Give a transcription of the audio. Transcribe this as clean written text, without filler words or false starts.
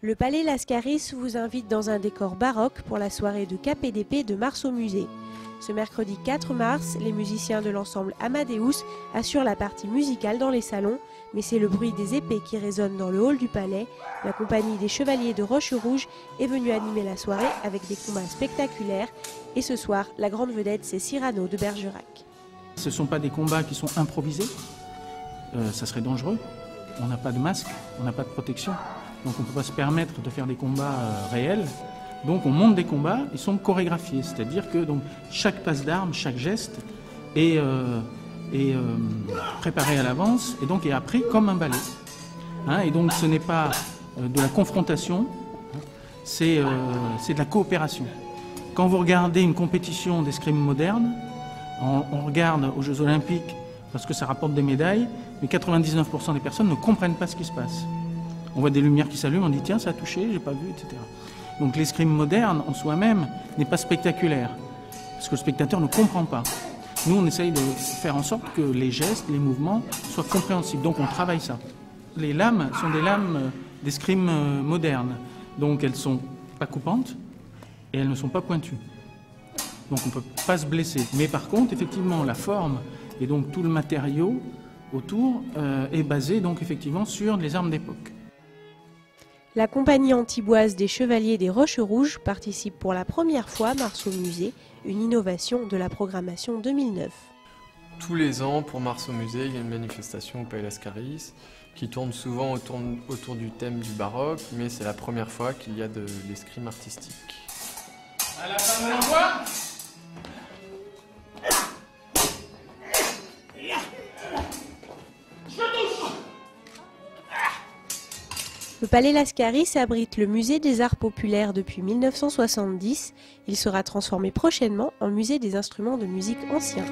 Le Palais Lascaris vous invite dans un décor baroque pour la soirée de KPDP de Mars au musée. Ce mercredi 4 mars, les musiciens de l'ensemble Amadeus assurent la partie musicale dans les salons, mais c'est le bruit des épées qui résonne dans le hall du palais. La compagnie des Chevaliers de Rocherouge est venue animer la soirée avec des combats spectaculaires. Et ce soir, la grande vedette, c'est Cyrano de Bergerac. Ce ne sont pas des combats qui sont improvisés, ça serait dangereux. On n'a pas de masque, on n'a pas de protection, donc on ne peut pas se permettre de faire des combats réels. Donc on monte des combats, ils sont chorégraphiés, c'est-à-dire que donc, chaque passe d'armes, chaque geste est préparé à l'avance et donc est appris comme un ballet. Et donc ce n'est pas de la confrontation, c'est de la coopération. Quand vous regardez une compétition d'escrime moderne, on regarde aux Jeux Olympiques parce que ça rapporte des médailles, mais 99% des personnes ne comprennent pas ce qui se passe. On voit des lumières qui s'allument, on dit tiens ça a touché, j'ai pas vu, etc. Donc l'escrime moderne en soi-même n'est pas spectaculaire, parce que le spectateur ne comprend pas. Nous on essaye de faire en sorte que les gestes, les mouvements soient compréhensibles, donc on travaille ça. Les lames sont des lames d'escrime moderne, donc elles ne sont pas coupantes et elles ne sont pas pointues. Donc on ne peut pas se blesser. Mais par contre, effectivement, la forme et donc tout le matériau autour est basé donc effectivement sur les armes d'époque. La compagnie antiboise des Chevaliers des Rocherouges participe pour la première fois à Mars au musée, une innovation de la programmation 2009. Tous les ans, pour Mars au musée, il y a une manifestation au Palais Lascaris qui tourne souvent autour du thème du baroque, mais c'est la première fois qu'il y a de l'escrime artistique. À la fin de l'envoi. Le Palais Lascaris abrite le musée des arts populaires depuis 1970. Il sera transformé prochainement en musée des instruments de musique anciens.